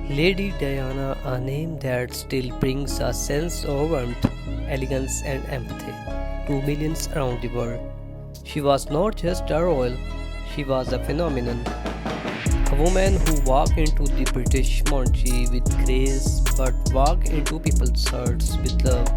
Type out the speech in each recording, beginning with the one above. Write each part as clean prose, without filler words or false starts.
Lady Diana, a name that still brings a sense of warmth, elegance, and empathy to millions around the world. She was not just a royal, she was a phenomenon. A woman who walked into the British monarchy with grace but walked into people's hearts with love.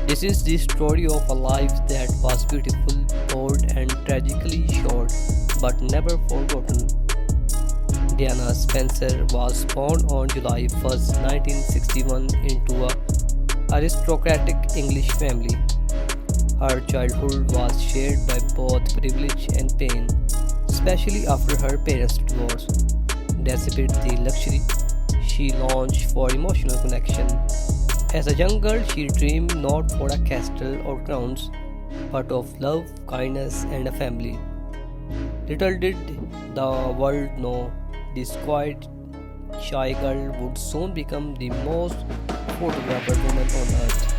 This is the story of a life that was beautiful, bold, and tragically short, but never forgotten. Diana Spencer was born on July 1st, 1961, into a aristocratic English family. Her childhood was shared by both privilege and pain, especially after her parents' divorce. Despite the luxury, she longed for emotional connection. As a young girl, she dreamed not for a castle or crowns, but of love, kindness, and a family. Little did the world know this quiet, shy girl would soon become the most photographed woman on earth.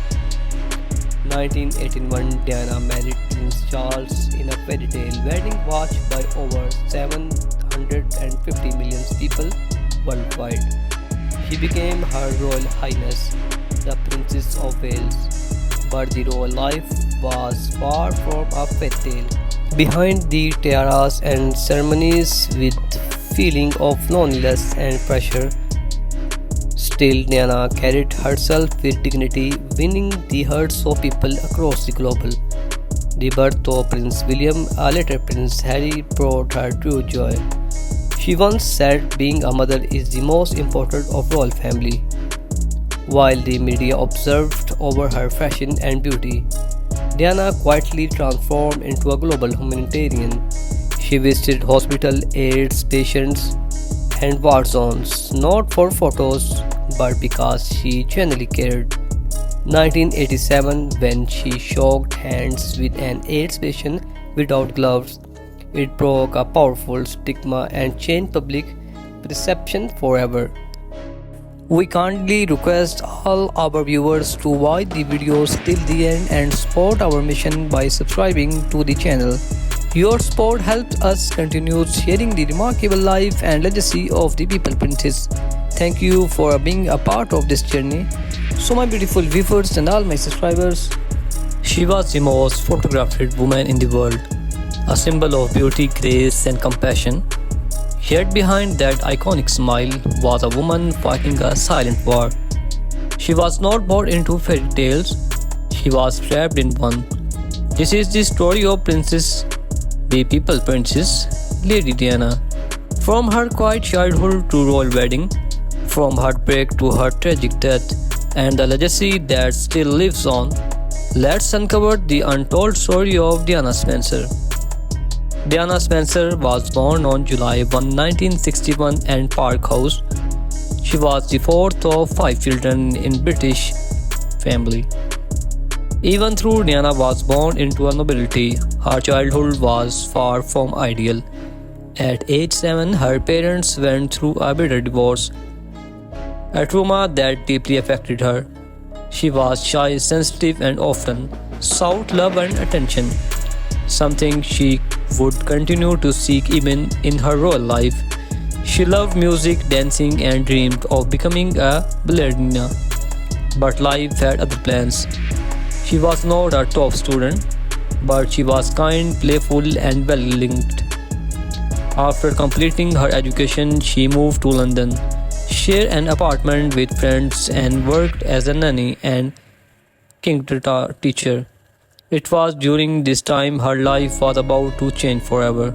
1981, Diana married Prince Charles in a fairy tale wedding watched by over 750 million people worldwide. She became Her Royal Highness, the Princess of Wales, but the royal life was far from a fairy tale. Behind the tiaras and ceremonies with feeling of loneliness and pressure, still Diana carried herself with dignity, winning the hearts of people across the globe. The birth of Prince William, a later Prince Harry, brought her true joy. She once said being a mother is the most important of royal family. While the media observed over her fashion and beauty, Diana quietly transformed into a global humanitarian. She visited hospital, aids patients, and war zones, not for photos, but because she genuinely cared. 1987, when she shook hands with an AIDS patient without gloves, it broke a powerful stigma and changed public perception forever. We kindly request all our viewers to watch the videos till the end and support our mission by subscribing to the channel. Your support helps us continue sharing the remarkable life and legacy of the People Princess. Thank you for being a part of this journey. So my beautiful viewers and all my subscribers, she was the most photographed woman in the world, a symbol of beauty, grace and compassion. Yet behind that iconic smile was a woman fighting a silent war. She was not born into fairy tales, she was trapped in one. This is the story of the People Princess, Lady Diana. From her quiet childhood to royal wedding, from heartbreak to her tragic death, and the legacy that still lives on, let's uncover the untold story of Diana Spencer. Diana Spencer was born on July 1, 1961 in Park House. She was the fourth of five children in British family. Even though Diana was born into a nobility, her childhood was far from ideal. At age 7, her parents went through a bitter divorce, a trauma that deeply affected her. She was shy, sensitive, and often sought love and attention, something she would continue to seek even in her royal life. She loved music, dancing, and dreamed of becoming a ballerina. But life had other plans. She was not a top student, but she was kind, playful, and well-linked. After completing her education, she moved to London, shared an apartment with friends, and worked as a nanny and kindergarten teacher. It was during this time her life was about to change forever.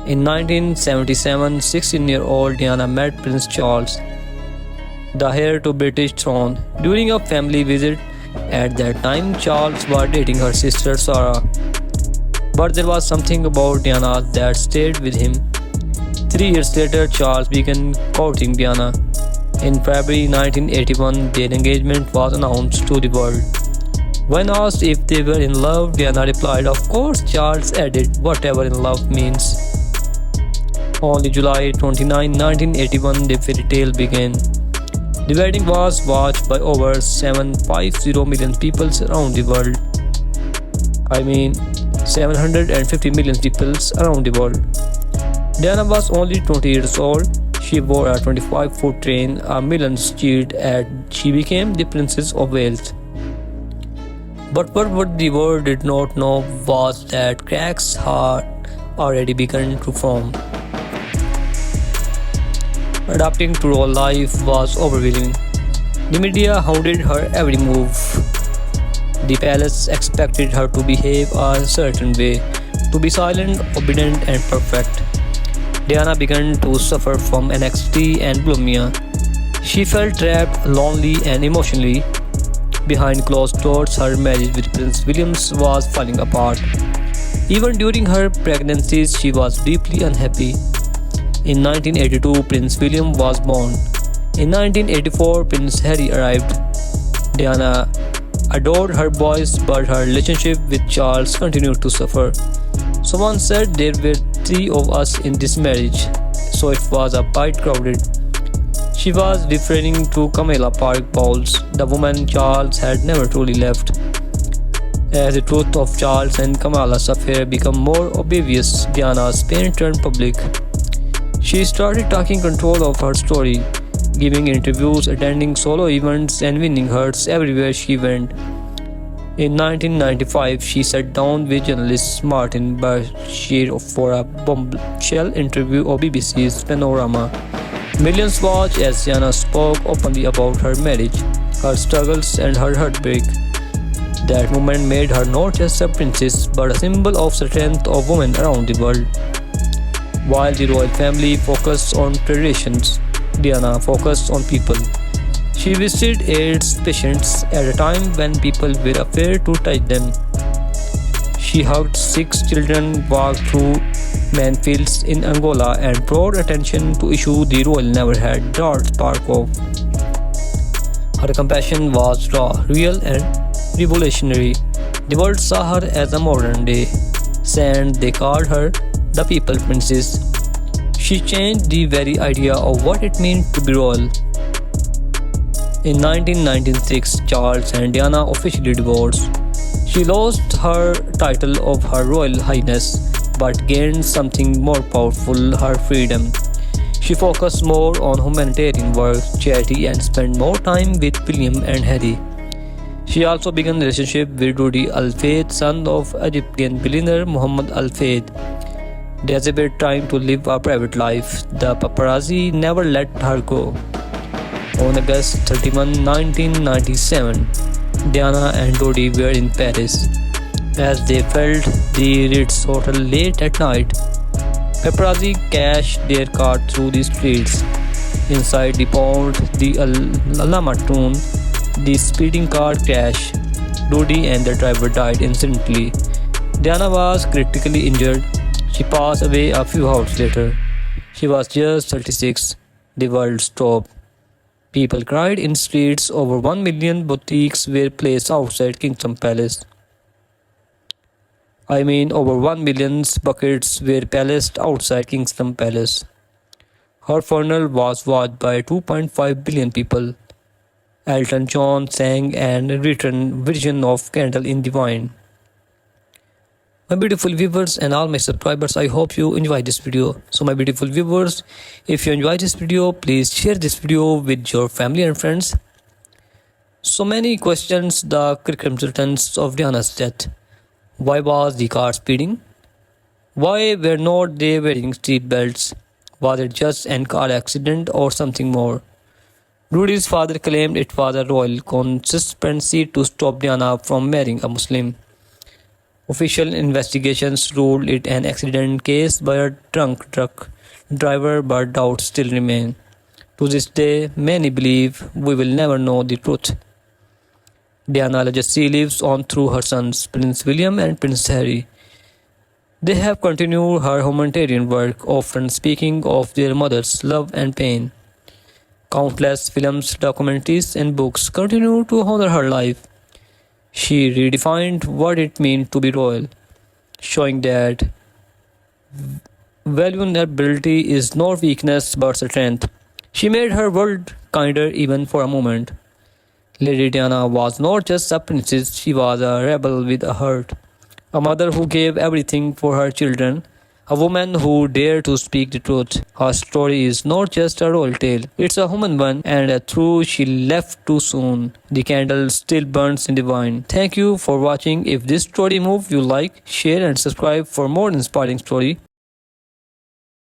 In 1977, 16-year-old Diana met Prince Charles, the heir to British throne, during a family visit. At that time, Charles was dating her sister Sarah. But there was something about Diana that stayed with him. 3 years later, Charles began courting Diana. In February 1981, their engagement was announced to the world. When asked if they were in love, Diana replied, "Of course." Charles added, "Whatever in love means." On July 29, 1981, the fairy tale began. The wedding was watched by over 750 million people around the world. 750 million people around the world. Diana was only 20 years old. She wore a 25-foot train, a millions cheered and she became the Princess of Wales. But what the world did not know was that cracks had already begun to form. Adapting to royal life was overwhelming. The media hounded her every move. The palace expected her to behave a certain way, to be silent, obedient, and perfect. Diana began to suffer from anxiety and bulimia. She felt trapped, lonely, and emotionally. Behind closed doors, her marriage with Prince William was falling apart. Even during her pregnancies, she was deeply unhappy. In 1982, Prince William was born. In 1984, Prince Harry arrived. Diana adored her boys, but her relationship with Charles continued to suffer. Someone said there were three of us in this marriage, so it was a bit crowded. She was referring to Camilla Park Bowles, the woman Charles had never truly left. As the truth of Charles and Camilla's affair became more obvious, Diana's pain turned public. She started taking control of her story, giving interviews, attending solo events, and winning hearts everywhere she went. In 1995, she sat down with journalist Martin Bashir for a bombshell interview on BBC's Panorama. Millions watched as Diana spoke openly about her marriage, her struggles, and her heartbreak. That moment made her not just a princess, but a symbol of strength of women around the world. While the royal family focused on traditions, Diana focused on people. She visited AIDS patients at a time when people were afraid to touch them. She hugged sick children, walked through minefields in Angola, and brought attention to issues the royal never had dared spark of. Her compassion was raw, real, and revolutionary. The world saw her as a modern-day saint. They called her the People Princess. She changed the very idea of what it meant to be royal. In 1996, Charles and Diana officially divorced. She lost her title of Her Royal Highness, but gained something more powerful, her freedom. She focused more on humanitarian work, charity, and spent more time with William and Harry. She also began a relationship with Rudy Al-Fayed, son of Egyptian billionaire Mohammed Al-Fayed. Desperate trying to live a private life, the paparazzi never let her go. On August 31, 1997, Diana and Rudy were in Paris. As they felt the Ritz Hotel late at night, paparazzi cashed their car through the streets. Inside the pond, the Alamatun, the speeding car crashed. Rudy and the driver died instantly. Diana was critically injured. She passed away a few hours later. She was just 36. The world stopped. People cried in streets. Over 1 million boutiques were placed outside Kingdom Palace. Over 1 million buckets were placed outside Kingston Palace. Her funeral was watched by 2.5 billion people. Elton John sang and written version of Candle in the Wind. My beautiful viewers and all my subscribers, I hope you enjoy this video. So my beautiful viewers, if you enjoy this video, please share this video with your family and friends. So many questions the consultants of Diana's death. Why was the car speeding? Why were not they wearing seat belts? Was it just an car accident or something more? Rudy's father claimed it was a royal conspiracy to stop Diana from marrying a Muslim. Official investigations ruled it an accident case by a drunk truck driver, but doubts still remain. To this day, many believe we will never know the truth. Diana's legacy lives on through her sons, Prince William and Prince Harry. They have continued her humanitarian work, often speaking of their mother's love and pain. Countless films, documentaries, and books continue to honor her life. She redefined what it means to be royal, showing that vulnerability is not weakness but strength. She made her world kinder even for a moment. Lady Diana was not just a princess, she was a rebel with a heart, a mother who gave everything for her children, A woman who dared to speak the truth. Her story is not just a royal tale, it's a human one, and through she left too soon. The candle still burns in the wine. Thank you for watching. If this story moved you, like, share, and subscribe for more inspiring story.